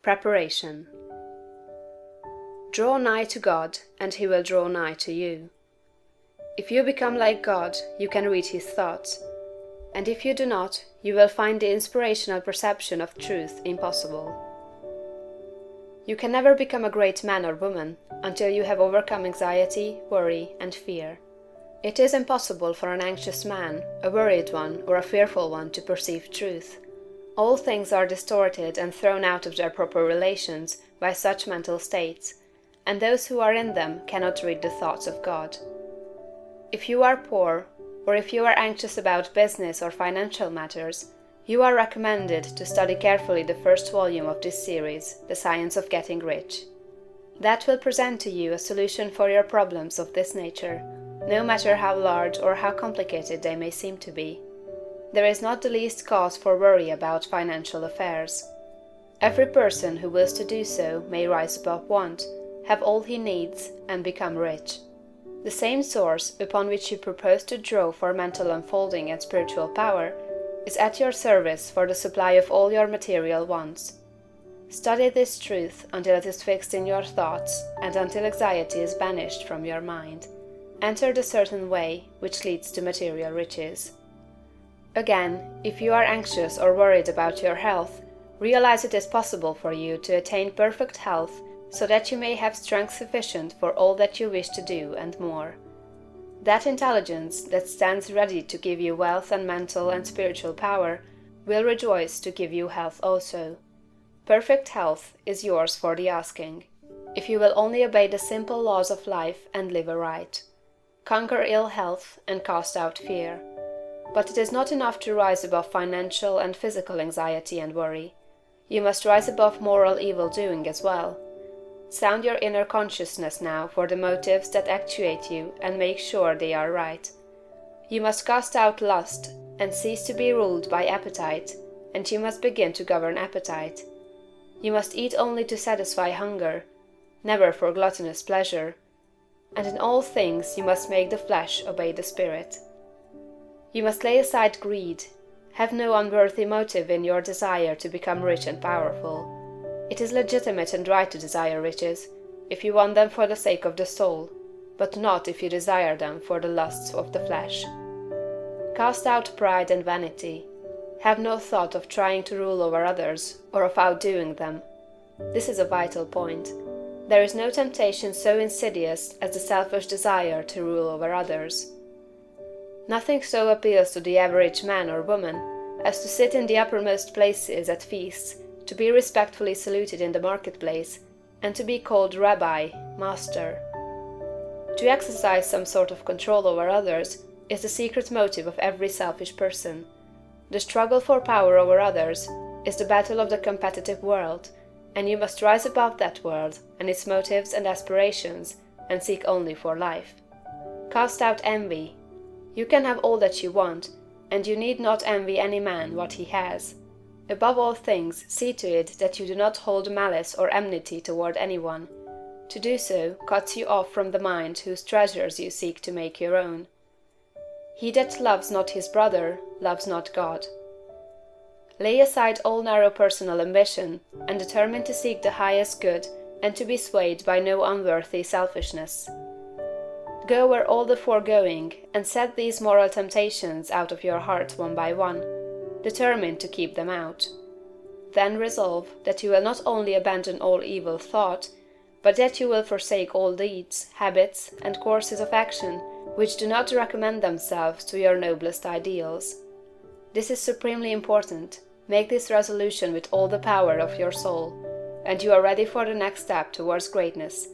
Preparation. Draw nigh to God, and He will draw nigh to you. If you become like God, you can read His thoughts, and if you do not, you will find the inspirational perception of truth impossible. You can never become a great man or woman until you have overcome anxiety, worry, and fear. It is impossible for an anxious man, a worried one, or a fearful one to perceive truth. All things are distorted and thrown out of their proper relations by such mental states, and those who are in them cannot read the thoughts of God. If you are poor, or if you are anxious about business or financial matters, you are recommended to study carefully the first volume of this series, The Science of Getting Rich. That will present to you a solution for your problems of this nature, no matter how large or how complicated they may seem to be. There is not the least cause for worry about financial affairs. Every person who wills to do so may rise above want, have all he needs, and become rich. The same source upon which you propose to draw for mental unfolding and spiritual power is at your service for the supply of all your material wants. Study this truth until it is fixed in your thoughts and until anxiety is banished from your mind. Enter the certain way which leads to material riches. Again, if you are anxious or worried about your health, realize it is possible for you to attain perfect health so that you may have strength sufficient for all that you wish to do and more. That intelligence that stands ready to give you wealth and mental and spiritual power will rejoice to give you health also. Perfect health is yours for the asking, if you will only obey the simple laws of life and live aright. Conquer ill health and cast out fear. But it is not enough to rise above financial and physical anxiety and worry. You must rise above moral evil-doing as well. Sound your inner consciousness now for the motives that actuate you and make sure they are right. You must cast out lust and cease to be ruled by appetite, and you must begin to govern appetite. You must eat only to satisfy hunger, never for gluttonous pleasure, and in all things you must make the flesh obey the spirit. You must lay aside greed. Have no unworthy motive in your desire to become rich and powerful. It is legitimate and right to desire riches, if you want them for the sake of the soul, but not if you desire them for the lusts of the flesh. Cast out pride and vanity. Have no thought of trying to rule over others, or of outdoing them. This is a vital point. There is no temptation so insidious as the selfish desire to rule over others. Nothing so appeals to the average man or woman as to sit in the uppermost places at feasts, to be respectfully saluted in the marketplace, and to be called Rabbi, Master. To exercise some sort of control over others is the secret motive of every selfish person. The struggle for power over others is the battle of the competitive world, and you must rise above that world and its motives and aspirations and seek only for life. Cast out envy. You can have all that you want, and you need not envy any man what he has. Above all things, see to it that you do not hold malice or enmity toward anyone. To do so cuts you off from the mind whose treasures you seek to make your own. He that loves not his brother loves not God. Lay aside all narrow personal ambition, and determine to seek the highest good and to be swayed by no unworthy selfishness. Go where all the foregoing, and set these moral temptations out of your heart one by one, determined to keep them out. Then resolve that you will not only abandon all evil thought, but that you will forsake all deeds, habits, and courses of action which do not recommend themselves to your noblest ideals. This is supremely important. Make this resolution with all the power of your soul, and you are ready for the next step towards greatness,